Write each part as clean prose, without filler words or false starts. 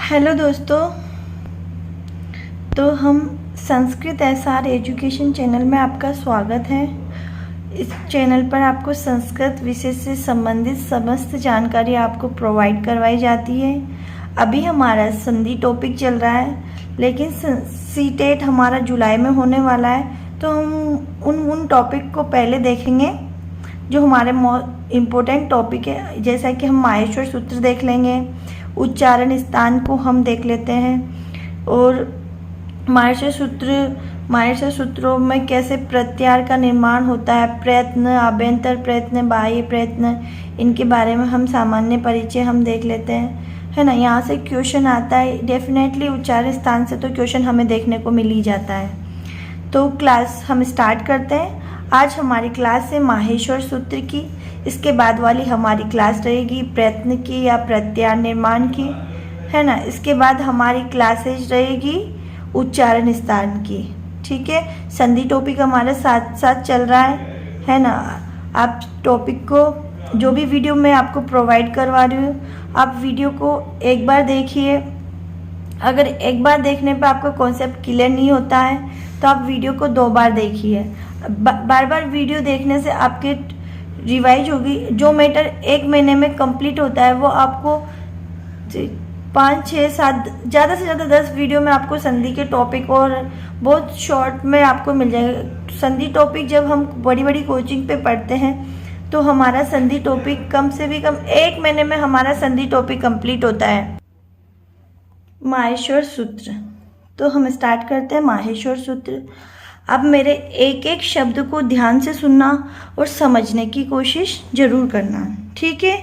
Hello दोस्तों। तो हम संस्कृत एसआर एजुकेशन चैनल में आपका स्वागत है। इस चैनल पर आपको संस्कृत विषय से संबंधित समस्त जानकारी आपको प्रोवाइड करवाई जाती है। अभी हमारा संधि टॉपिक चल रहा है, लेकिन सीटेट हमारा जुलाई में होने वाला है, तो हम उन टॉपिक को पहले देखेंगे जो हमारे इम्पोर्टेंट टॉपिक है। जैसा कि हम माहेश्वर सूत्र देख लेंगे, उच्चारण स्थान को हम देख लेते हैं, और माहेश्वर सूत्रों में कैसे प्रत्याहार का निर्माण होता है, प्रयत्न, आभ्यंतर प्रयत्न, बाह्य प्रयत्न, इनके बारे में हम सामान्य परिचय हम देख लेते हैं, है ना। यहाँ से क्वेश्चन आता है डेफिनेटली, उच्चारण स्थान से तो क्वेश्चन हमें देखने को मिल ही जाता है। तो क्लास हम स्टार्ट करते हैं। आज हमारी क्लास है माहेश्वर सूत्र की। इसके बाद वाली हमारी क्लास रहेगी प्रयत्न की या प्रत्याहार निर्माण की, है ना। इसके बाद हमारी क्लासेज रहेगी उच्चारण स्थान की, ठीक है। संधि टॉपिक हमारे साथ साथ चल रहा है ना। आप टॉपिक को, जो भी वीडियो मैं आपको प्रोवाइड करवा रही हूँ, आप वीडियो को एक बार देखिए। अगर एक बार देखने पर आपका कॉन्सेप्ट क्लियर नहीं होता है तो आप वीडियो को 2 बार देखिए। बार बार वीडियो देखने से आपके रिवाइज होगी। जो मैटर 1 महीने में कंप्लीट होता है वो आपको 5, 6, 7, ज़्यादा से ज़्यादा 10 वीडियो में आपको संधि के टॉपिक और बहुत शॉर्ट में आपको मिल जाएगा। संधि टॉपिक जब हम बड़ी बड़ी कोचिंग पे पढ़ते हैं तो हमारा संधि टॉपिक कम से भी कम 1 महीने में हमारा संधि टॉपिक कंप्लीट होता है। माहेश्वर सूत्र, तो हम स्टार्ट करते हैं माहेश्वर सूत्र। अब मेरे एक एक शब्द को ध्यान से सुनना और समझने की कोशिश जरूर करना, ठीक है।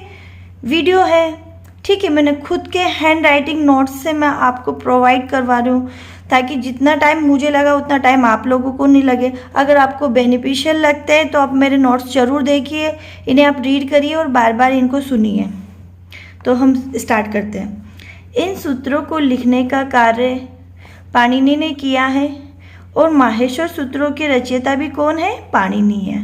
वीडियो है, ठीक है, मैंने खुद के हैंड राइटिंग नोट्स से मैं आपको प्रोवाइड करवा रही हूँ, ताकि जितना टाइम मुझे लगा उतना टाइम आप लोगों को नहीं लगे। अगर आपको बेनिफिशियल लगते हैं तो आप मेरे नोट्स ज़रूर देखिए, इन्हें आप रीड करिए और बार बार इनको सुनिए। तो हम स्टार्ट करते हैं। इन सूत्रों को लिखने का कार्य पाणिनि ने किया है, और माहेश्वर सूत्रों के रचयिता भी कौन है? पाणिनि है,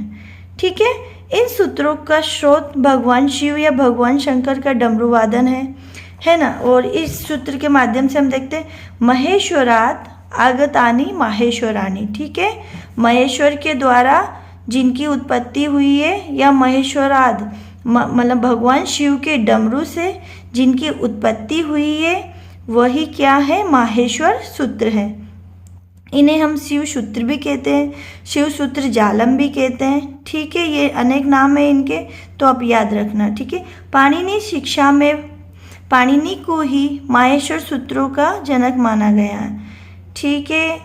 ठीक है। इन सूत्रों का स्रोत भगवान शिव या भगवान शंकर का डमरू वादन है ना। और इस सूत्र के माध्यम से हम देखते हैं महेश्वरात आगतानि माहेश्वराणि, ठीक है। महेश्वर के द्वारा जिनकी उत्पत्ति हुई है, या महेश्वराद मतलब भगवान शिव के डमरू से जिनकी उत्पत्ति हुई है, वही क्या है? माहेश्वर सूत्र है। इन्हें हम शिव सूत्र भी कहते हैं, शिव सूत्र जालम भी कहते हैं, ठीक है। ये अनेक नाम है इनके, तो आप याद रखना, ठीक है। पाणिनि शिक्षा में पाणिनि को ही माहेश्वर सूत्रों का जनक माना गया है, ठीक है।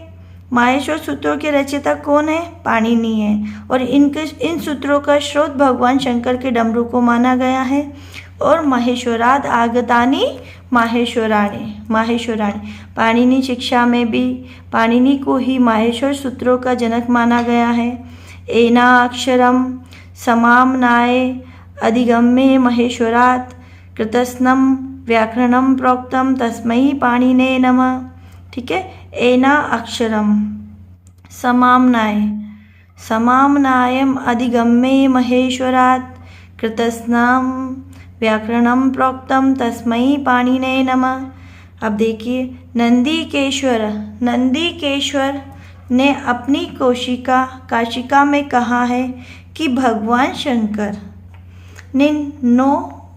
माहेश्वर सूत्रों के रचयिता कौन है? पाणिनि है, और इन सूत्रों का स्रोत भगवान शंकर के डमरू को माना गया है। और महेश्वराद आगतानि माहेश्वराणि, पाणिनि शिक्षा में भी पाणिनि को ही माहेश्वर सूत्रों का जनक माना गया है। एना अक्षरम समाम्नाय अधिगम्ये महेश्वरात् कृतस्नम व्याकरणम प्रोक्तम तस्मै पाणिने नमः, ठीक है। एना अक्षरम समाम्नायम अधिगम्ये महेश्वरात् कृतस्नम व्याकरणम प्रोक्तम तस्मै पाणिने नमः। अब देखिए, नंदीकेश्वर ने अपनी काशिका में कहा है कि भगवान शंकर ने 9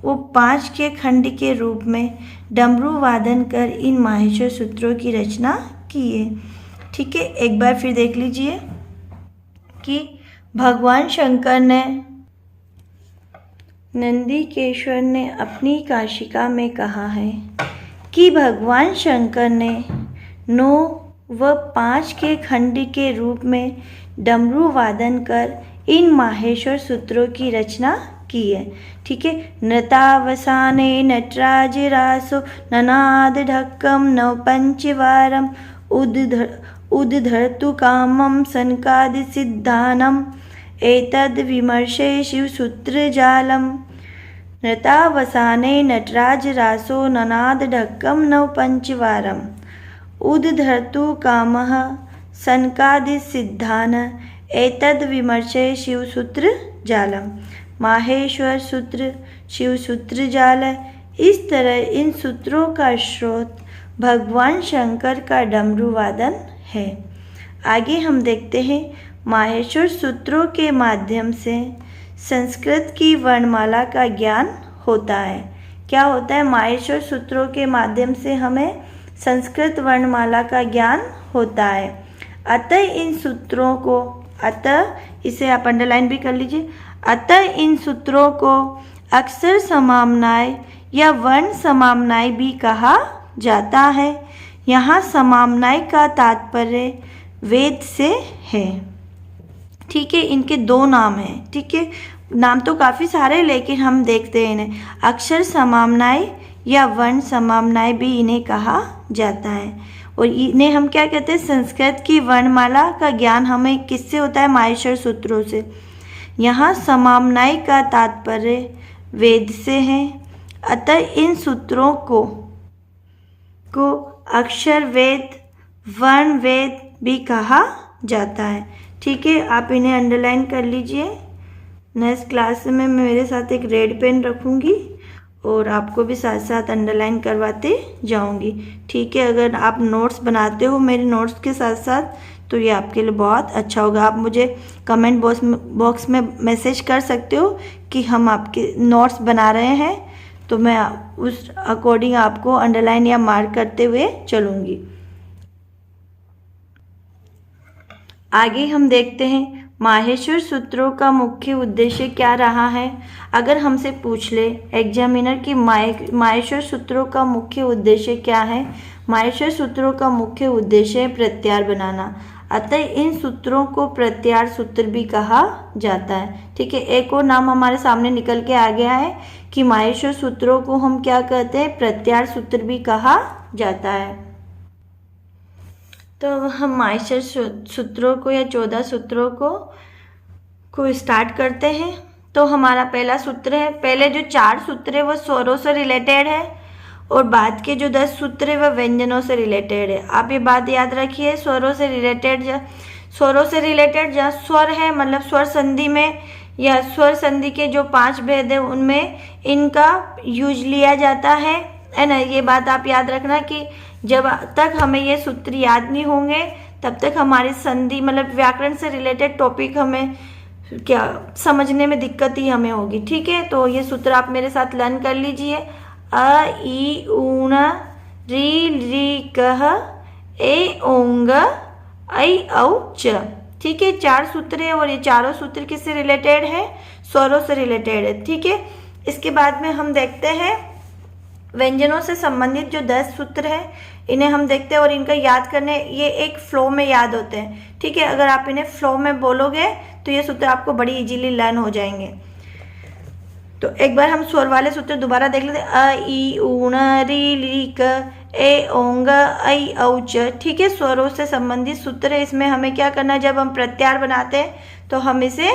व 5 के खंड के रूप में डमरू वादन कर इन माहेश्वर सूत्रों की रचना की है, ठीक है। एक बार फिर देख लीजिए कि भगवान शंकर ने, नंदीकेश्वर ने अपनी काशिका में कहा है कि भगवान शंकर ने 9 व 5 के खंड के रूप में डमरू वादन कर इन माहेश्वर सूत्रों की रचना की है, ठीक है। नृतावसाने नटराजरासो ननाद ढक्कम नव पंचवारम उद्धर्तु कामम सनकादि सिद्धानम एतद् विमर्शे शिवसूत्र जालम। नृतावसाने नटराजरासो ननाद ढक्कम नव पंचवारम उद्धर्तु कामः सनकादि सिद्धान एतद् विमर्शे शिवसूत्र जालम। माहेश्वर सूत्र शिवसूत्र जाल। इस तरह इन सूत्रों का स्रोत भगवान शंकर का डमरू वादन है। आगे हम देखते हैं माहेश्वर सूत्रों के माध्यम से संस्कृत की वर्णमाला का ज्ञान होता है। क्या होता है? माहेश्वर सूत्रों के माध्यम से हमें संस्कृत वर्णमाला का ज्ञान होता है। अतः इन सूत्रों को, अतः इसे आप अंडरलाइन भी कर लीजिए, अतः इन सूत्रों को अक्षर समाम्नाय या वर्ण समाम्नाय भी कहा जाता है। यहाँ समाम्नाय का तात्पर्य वेद से है। ठीक है, इनके दो नाम हैं। ठीक है, नाम तो काफ़ी सारे, लेकिन हम देखते हैं इन्हें अक्षर समाम्नाय या वर्ण समाम्नाय भी इन्हें कहा जाता है। और इन्हें हम क्या कहते हैं? संस्कृत की वर्णमाला का ज्ञान हमें किससे होता है? माहेश्वर सूत्रों से। यहाँ समाम्नाय का तात्पर्य वेद से है। अतः इन सूत्रों को अक्षर वेद, वर्ण वेद भी कहा जाता है। ठीक है, आप इन्हें अंडरलाइन कर लीजिए। नेक्स्ट क्लास में मैं मेरे साथ एक रेड पेन रखूँगी और आपको भी साथ साथ अंडरलाइन करवाते जाऊँगी। ठीक है, अगर आप नोट्स बनाते हो मेरे नोट्स के साथ साथ तो ये आपके लिए बहुत अच्छा होगा। आप मुझे कमेंट बॉक्स में मैसेज कर सकते हो कि हम आपके नोट्स बना रहे हैं, तो मैं उस अकॉर्डिंग आपको अंडरलाइन या मार्क करते हुए चलूँगी। आगे हम देखते हैं माहेश्वर सूत्रों का मुख्य उद्देश्य क्या रहा है। अगर हमसे पूछ ले एग्जामिनर कि माहेश्वर सूत्रों का मुख्य उद्देश्य क्या है, माहेश्वर सूत्रों का मुख्य उद्देश्य है प्रत्यार बनाना। अतः इन सूत्रों को प्रत्यार सूत्र भी कहा जाता है। ठीक है, एक और नाम हमारे सामने निकल के आ गया है कि माहेश्वर सूत्रों को हम क्या कहते हैं? प्रत्यार सूत्र भी कहा जाता है। तो हम माहेश्वर सूत्रों को या 14 सूत्रों को स्टार्ट करते हैं। तो हमारा पहला सूत्र है, पहले जो 4 सूत्र है वो स्वरों से रिलेटेड है और बाद के जो 10 सूत्र है वह व्यंजनों से रिलेटेड है। आप ये बात याद रखिए, स्वरों से रिलेटेड जहाँ स्वर है मतलब स्वर संधि में या स्वर संधि के जो 5 भेद है उनमें इनका यूज लिया जाता है ना। ये बात आप याद रखना कि जब तक हमें ये सूत्र याद नहीं होंगे तब तक हमारी संधि मतलब व्याकरण से रिलेटेड टॉपिक हमें क्या समझने में दिक्कत ही हमें होगी। ठीक है, तो ये सूत्र आप मेरे साथ लर्न कर लीजिए। अ ई ऊण री री कह ए ओंग ऐ औ च। ठीक है, 4 सूत्र है और ये चारों सूत्र किससे रिलेटेड है? स्वरों से रिलेटेड है। ठीक है, इसके बाद में हम देखते हैं व्यंजनों से संबंधित जो 10 सूत्र है इन्हें हम देखते हैं और इनका याद करने, ये एक फ्लो में याद होते हैं। ठीक है, अगर आप इन्हें फ्लो में बोलोगे तो ये सूत्र आपको बड़ी इजीली लर्न हो जाएंगे। तो एक बार हम स्वर वाले सूत्र दोबारा देख लेते हैं। अ ई ऊण री ली क ए ओंग ऐ औ च। ठीक है, स्वरों से संबंधित सूत्र है। इसमें हमें क्या करना है? जब हम प्रत्यार बनाते हैं तो हम इसे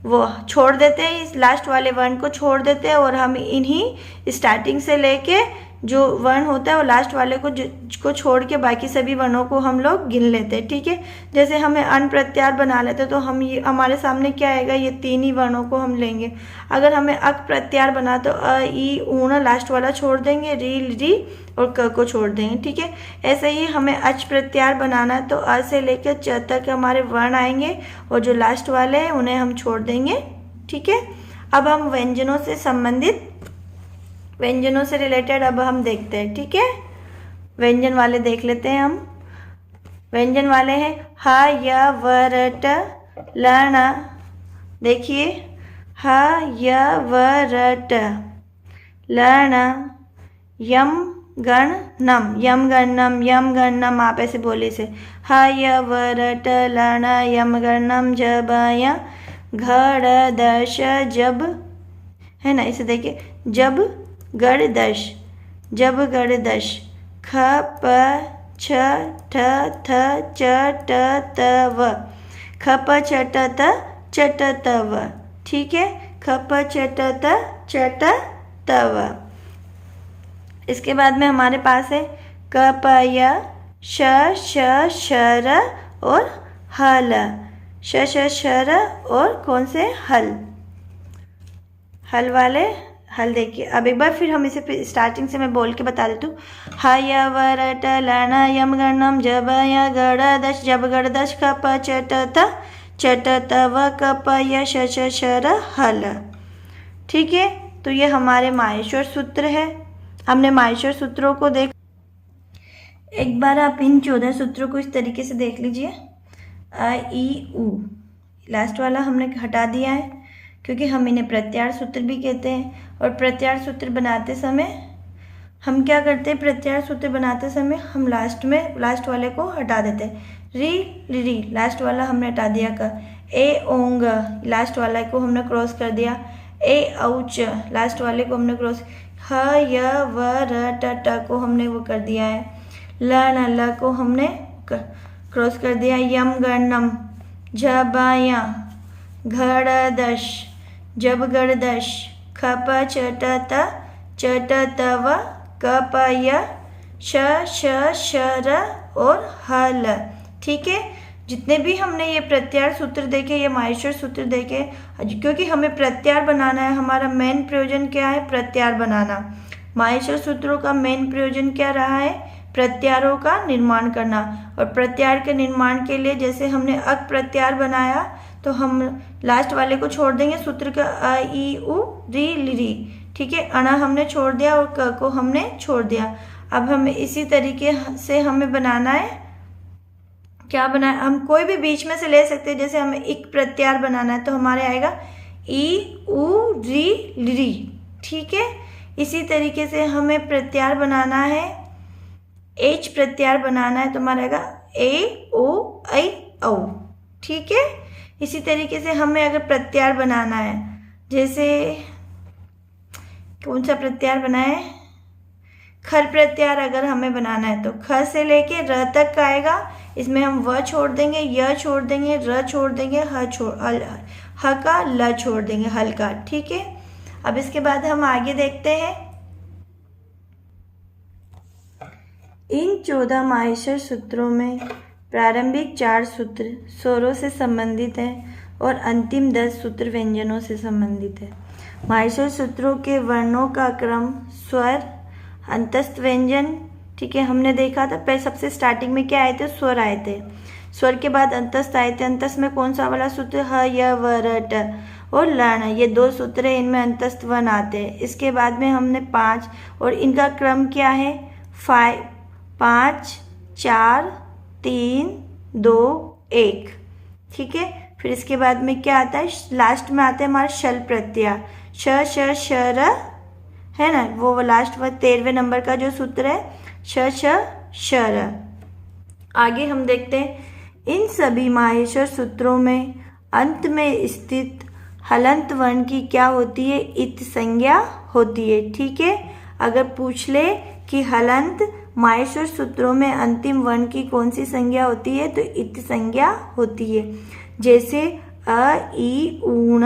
वो छोड़ देते हैं, इस लास्ट वाले वर्ण को छोड़ देते हैं और हम इन्हीं स्टार्टिंग से लेके जो वर्ण होता है वो लास्ट वाले को छोड़ के बाकी सभी वर्णों को हम लोग गिन लेते हैं। ठीक है, जैसे हमें अन प्रत्यार बना लेते हैं तो हम ये हमारे सामने क्या आएगा? ये 3 ही वर्णों को हम लेंगे। अगर हमें अक प्रत्यार बना तो अ ई ऊण लास्ट वाला छोड़ देंगे, री और क को छोड़ देंगे। ठीक है, ऐसे ही हमें अच प्रत्यार बनाना है तो अ से लेकर च तक हमारे वर्ण आएंगे और जो लास्ट वाले हैं उन्हें हम छोड़ देंगे। ठीक है, अब हम व्यंजनों से संबंधित, व्यंजनों से रिलेटेड अब हम देखते हैं। ठीक है, व्यंजन वाले देख लेते हैं हम। व्यंजन वाले हैं ह य व र ट ल ण। देखिए ह य व र ट ल ण यम गण नम, यम गण नम, यम गण नम। आप ऐसे बोले इसे ह य व र ट ल ण यम गण नम जब य घड़ दश जब, है ना। इसे देखिए, जब गढ़ दश, जब गढ़ दश, ख प छ ठ थ च ट त व, ख प छ ट त च ट त व। ठीक है, ख प छ ट त च ट त व। इसके बाद में हमारे पास है क प य श श श र और हल, श श श र और कौन से? हल। हल वाले हल देखिए। अब एक बार फिर हम इसे स्टार्टिंग से मैं बोल के बता देती हूँ। ह य व र ट ल न यम गणम जब य गड़ दश जब गड़ दश ख प च त व क प य श श र हल। ठीक है, तो ये हमारे माहेश्वर सूत्र है। हमने माहेश्वर सूत्रों को देख, एक बार आप इन 14 सूत्रों को इस तरीके से देख लीजिए। अ ई उ, लास्ट वाला हमने हटा दिया है क्योंकि हम इन्हें प्रत्याहार सूत्र भी कहते हैं। और प्रत्याहार सूत्र बनाते समय हम क्या करते हैं, प्रत्याहार सूत्र बनाते समय हम लास्ट वाले को हटा देते हैं। री लास्ट वाला हमने हटा दिया। का ए ओंग लास्ट वाला को हमने क्रॉस कर दिया। ए औच लास्ट वाले को हमने क्रॉस। ह य व र ट को हमने वो कर दिया है। ल न ल को हमने क्रॉस कर दिया। यम गणम झबाया घड़ दश जब गड़ दश ख प च त व क प य श र और हल। ठीक है, जितने भी हमने ये प्रत्याहार सूत्र देखे, ये माहेश्वर सूत्र देखे, क्योंकि हमें प्रत्याहार बनाना है। हमारा मेन प्रयोजन क्या है, प्रत्याहार बनाना। माहेश्वर सूत्रों का मेन प्रयोजन क्या रहा है, प्रत्याहारों का निर्माण करना। और प्रत्याहार के निर्माण के लिए जैसे हमने अक प्रत्याहार बनाया तो हम लास्ट वाले को छोड़ देंगे सूत्र का अ ई उ री। ठीक है, अणा हमने छोड़ दिया और क को हमने छोड़ दिया। अब हमें इसी तरीके से हमें बनाना है, क्या बनाए, हम कोई भी बीच में से ले सकते हैं। जैसे हमें एक प्रत्याहार बनाना है तो हमारे आएगा ई उ री। ठीक है, इसी तरीके से हमें प्रत्याहार बनाना है, एच प्रत्याहार बनाना है तो हमारा आएगा ए ओ ऐ औ। ठीक है, इसी तरीके से हमें अगर प्रत्याहार बनाना है, जैसे कौन सा प्रत्याहार बनाए, खर प्रत्याहार अगर हमें बनाना है तो ख से लेके र तक का आएगा। इसमें हम व छोड़ देंगे, य छोड़ देंगे, र छोड़ देंगे, ह का ल छोड़ देंगे, हल का। ठीक है, अब इसके बाद हम आगे देखते हैं। इन 14 माहेश्वर सूत्रों में प्रारंभिक 4 सूत्र स्वरों से संबंधित हैं और अंतिम 10 सूत्र व्यंजनों से संबंधित है। माहेश्वर सूत्रों के वर्णों का क्रम स्वर, अंतस्थ व्यंजन। ठीक है, हमने देखा था पहले सबसे स्टार्टिंग में क्या आए थे, स्वर आए थे। स्वर के बाद अंतस्थ आए थे। अंतस्थ में कौन सा वाला सूत्र, ह य व र ट और लण, ये 2 सूत्र है, इनमें अंतस्थ वन आते हैं। इसके बाद में हमने 5 और इनका क्रम क्या है, 5 4 3 2 1। ठीक है, फिर इसके बाद में क्या आता है, लास्ट में आते हैं हमारे शल प्रत्याहार, श र है ना, वो लास्ट में 13वें नंबर का जो सूत्र है श र। आगे हम देखते हैं, इन सभी माहेश्वर सूत्रों में अंत में स्थित हलंत वर्ण की क्या होती है, इत संज्ञा होती है। ठीक है, अगर पूछ ले कि हलंत माहेश्वर सूत्रों में अंतिम वर्ण की कौन सी संज्ञा होती है तो इत संज्ञा होती है। जैसे अ ई ऊण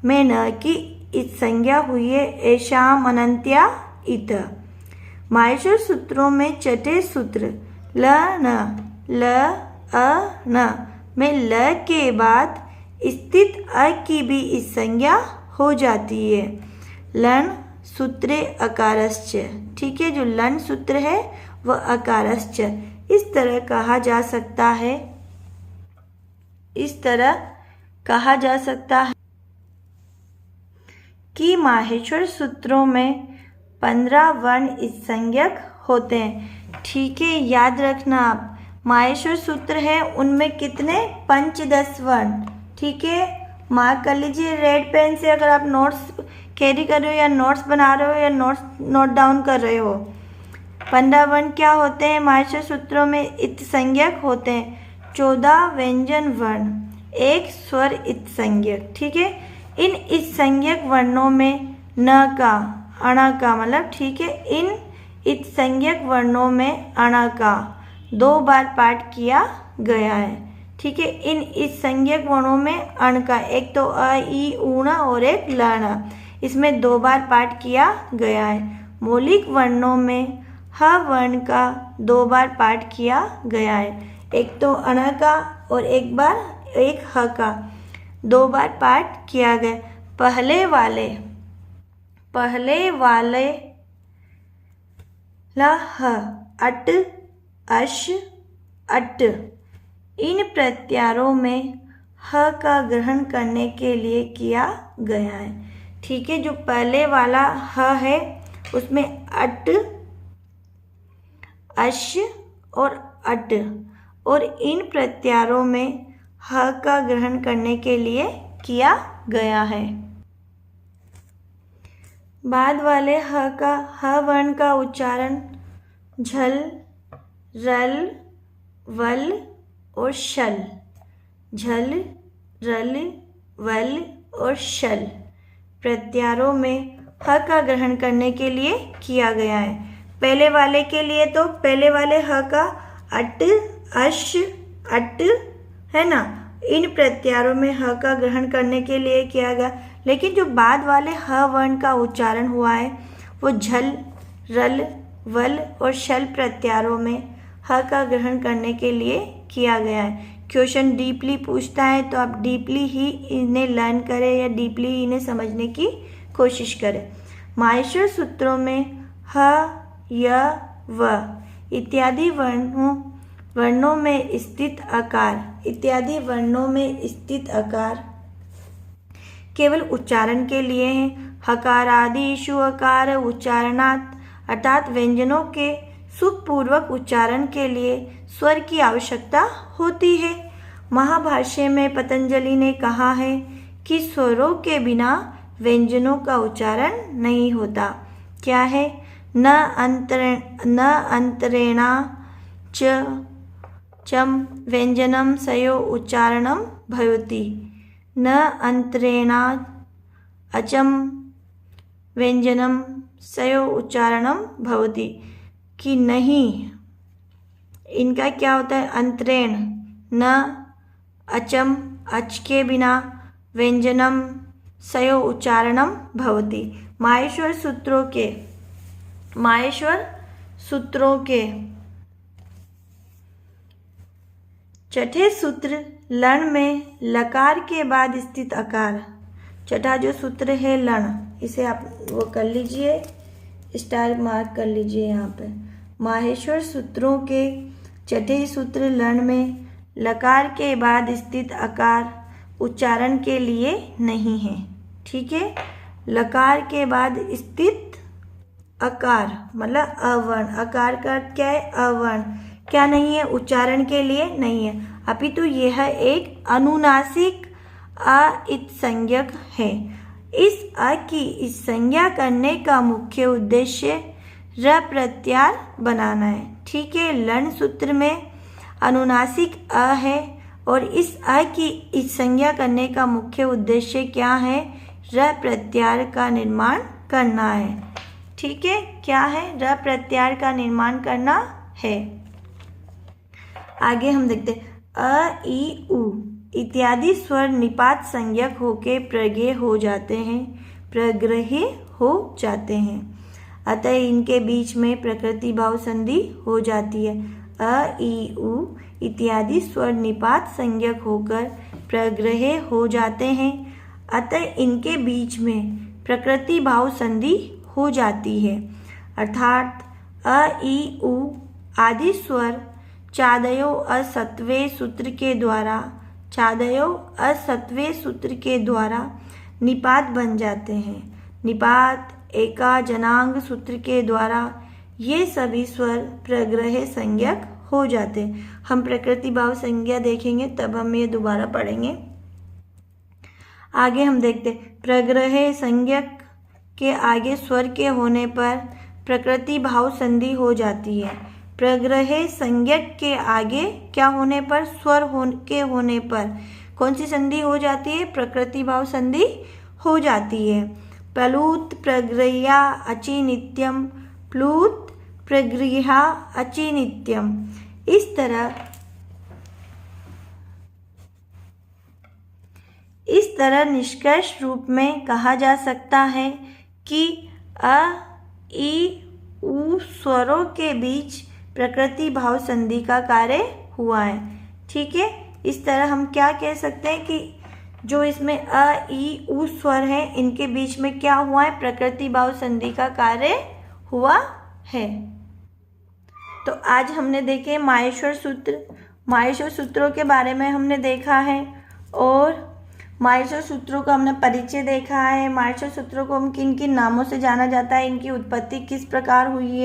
में न की इत संज्ञा हुई है, ऐशाम अनंत्या इत। माहेश्वर सूत्रों में छठे सूत्र ल अ न में ल के बाद स्थित अ की भी इस संज्ञा हो जाती है। लन सूत्रे अकारश्च। ठीक है, जो लन सूत्र है वह अकारश्च। इस तरह कहा जा सकता है कि माहेश्वर सूत्रों में 15 वर्ण इस संज्ञक होते हैं। ठीक है, याद रखना आप, माहेश्वर सूत्र है उनमें कितने, 5-10 वर्ण। ठीक है, मार्क कर लीजिए रेड पेन से, अगर आप नोट्स कैरी कर रहे हो या नोट्स बना रहे हो या नोट डाउन कर रहे हो। 15 वर्ण क्या होते हैं माहेश्वर सूत्रों में, इत संज्ञक होते हैं। 14 व्यंजन वर्ण, 1 स्वर इत संज्ञक। ठीक है, इन इत संज्ञक वर्णों में न का अणा का मतलब, ठीक है, इन इत संज्ञक वर्णों में अणा का 2 बार पाठ किया गया है। ठीक है, इन इस संज्ञक वर्णों में अण का, एक तो अ ई ऊण और एक लण, इसमें 2 बार पाठ किया गया है। मौलिक वर्णों में ह वर्ण का 2 बार पाठ किया गया है, एक तो अण का और एक ह का 2 बार पाठ किया गया। पहले वाले ला ह, अट, अश, अट, इन प्रत्यारों में ह का ग्रहण करने के लिए किया गया है। ठीक है, जो पहले वाला ह है उसमें अट, अश और अट, और इन प्रत्यारों में ह का ग्रहण करने के लिए किया गया है। बाद वाले ह वर्ण का उच्चारण झल, रल, वल और शल, झल, रल, वल और शल प्रत्यारों में ह का ग्रहण करने के लिए किया गया है। पहले वाले के लिए तो पहले वाले ह का अट, अश, अट है ना, इन प्रत्यारों में ह का ग्रहण करने के लिए किया गया, लेकिन जो बाद वाले ह वर्ण का उच्चारण हुआ है वो झल, रल, वल और शल प्रत्यारों में ह का ग्रहण करने के लिए किया गया है। क्वेश्चन डीपली पूछता है तो आप डीपली ही इन्हें लर्न करें या डीपली इन्हें समझने की कोशिश करें। माहेश्वर सूत्रों में ह, य, व इत्यादि वर्णों में स्थित आकार केवल उच्चारण के लिए हैं। हकारादिषु अकार उच्चारणात्, अर्थात व्यंजनों के सुखपूर्वक उच्चारण के लिए स्वर की आवश्यकता होती है। महाभाष्य में पतंजलि ने कहा है कि स्वरों के बिना व्यंजनों का उच्चारण नहीं होता। क्या है? न अंतरेणा चम व्यंजनम सयो उच्चारणम भवति, न अंतरेणा अचम व्यंजनम सयो उच्चारणम भवति, कि नहीं, इनका क्या होता है? अंतरेण, न अचम, अच के बिना, व्यंजनम सयो उच्चारणम भवति। माहेश्वर सूत्रों के छठे सूत्र लण में लकार के बाद स्थित आकार, छठा जो सूत्र है लण, इसे आप वो कर लीजिए, स्टार मार्क कर लीजिए यहाँ पे। माहेश्वर सूत्रों के छठे सूत्र लण में लकार के बाद स्थित आकार उच्चारण के लिए नहीं है। ठीक है, लकार के बाद स्थित आकार मतलब अवर्ण, आकार का अर्थ क्या है? अवर्ण, क्या नहीं है? उच्चारण के लिए नहीं है, अपितु यह एक अनुनासिक अ-इत्संज्ञक है। इस अ की इस संज्ञा करने का मुख्य उद्देश्य र प्रत्यार बनाना है। ठीक है, लण सूत्र में अनुनासिक अ है और इस अ की इस संज्ञा करने का मुख्य उद्देश्य क्या है? र प्रत्यार का निर्माण करना है। ठीक है, क्या है? र प्रत्यार का निर्माण करना है। आगे हम देखते हैं, अ, ई, उ इत्यादि स्वर निपात संज्ञक होके प्रग्रह हो जाते हैं, अतः इनके बीच में प्रकृति भाव संधि हो जाती है। अ, ई, उ इत्यादि स्वर निपात संज्ञक होकर प्रग्रह हो जाते हैं, अतः इनके बीच में प्रकृति भाव संधि हो जाती है। अर्थात अ, ई, उ आदि स्वर चादयो असत्वे सूत्र के द्वारा निपात बन जाते हैं। निपात एका जनांग सूत्र के द्वारा ये सभी स्वर प्रग्रह संज्ञक हो जाते हैं। हम प्रकृति भाव संज्ञा देखेंगे तब हम ये दोबारा पढ़ेंगे। आगे हम देखते हैं, प्रग्रह संज्ञक के आगे स्वर के होने पर प्रकृति भाव संधि हो जाती है। प्रग्रह संज्ञक के आगे क्या होने पर? स्वर के होने पर कौन सी संधि हो जाती है? प्रकृति भाव संधि हो जाती है। प्लूत प्रग्रह्या अचि नित्यम, प्लूत प्रग्रह्या अचि नित्यम। इस तरह निष्कर्ष रूप में कहा जा सकता है कि अ, ई, उ स्वरों के बीच प्रकृति भाव संधि का कार्य हुआ है। ठीक है, इस तरह हम क्या कह सकते हैं कि जो इसमें अ, ई, उ स्वर हैं, इनके बीच में क्या हुआ है? प्रकृति भाव संधि का कार्य हुआ है। तो आज हमने देखे माहेश्वर सूत्र, माहेश्वर सूत्रों के बारे में हमने देखा है और माहेश्वर सूत्रों का हमने परिचय देखा है। माहेश्वर सूत्रों को हम किन किन नामों से जाना जाता है, इनकी उत्पत्ति किस प्रकार हुई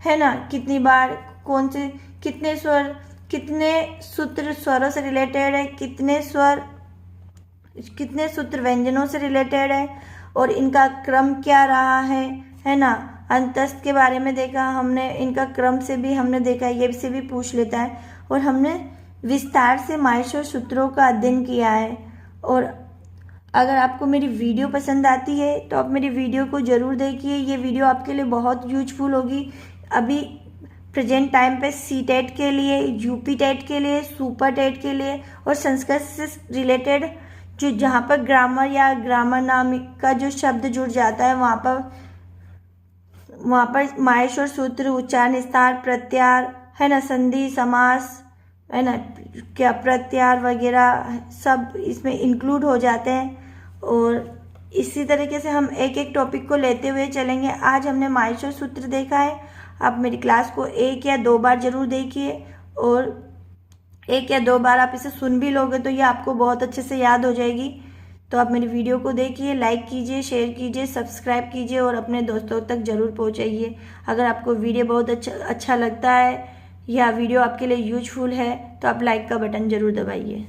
है ना, कितनी बार, कौन से, कितने स्वर, कितने सूत्र स्वरों से रिलेटेड है, कितने सूत्र व्यंजनों से रिलेटेड है और इनका क्रम क्या रहा है ना। अंतस्थ के बारे में देखा हमने, इनका क्रम से भी हमने देखा, ये से भी पूछ लेता है। और हमने विस्तार से माहेश्वर सूत्रों का अध्ययन किया है। और अगर आपको मेरी वीडियो पसंद आती है तो आप मेरी वीडियो को ज़रूर देखिए, ये वीडियो आपके लिए बहुत यूजफुल होगी। अभी प्रेजेंट टाइम पे सी-टेट के लिए, यूपी-टेट के लिए, सुपर-टेट के लिए और संस्कृत से रिलेटेड जो जहाँ पर ग्रामर या ग्रामर नाम का जो शब्द जुड़ जाता है वहाँ पर माहेश्वर सूत्र, उच्चारण, विस्तार, प्रत्याहार है ना, संधि, समास है ना, क्या प्रत्याहार वगैरह सब इसमें इंक्लूड हो जाते हैं। और इसी तरीके से हम एक एक टॉपिक को लेते हुए चलेंगे। आज हमने माहेश्वर सूत्र देखा है। आप मेरी क्लास को 1 या 2 बार जरूर देखिए और 1 या 2 बार आप इसे सुन भी लोगे तो ये आपको बहुत अच्छे से याद हो जाएगी। तो आप मेरी वीडियो को देखिए, लाइक कीजिए, शेयर कीजिए, सब्सक्राइब कीजिए और अपने दोस्तों तक ज़रूर पहुंचाइए। अगर आपको वीडियो बहुत अच्छा लगता है या वीडियो आपके लिए यूजफुल है तो आप लाइक का बटन ज़रूर दबाइए।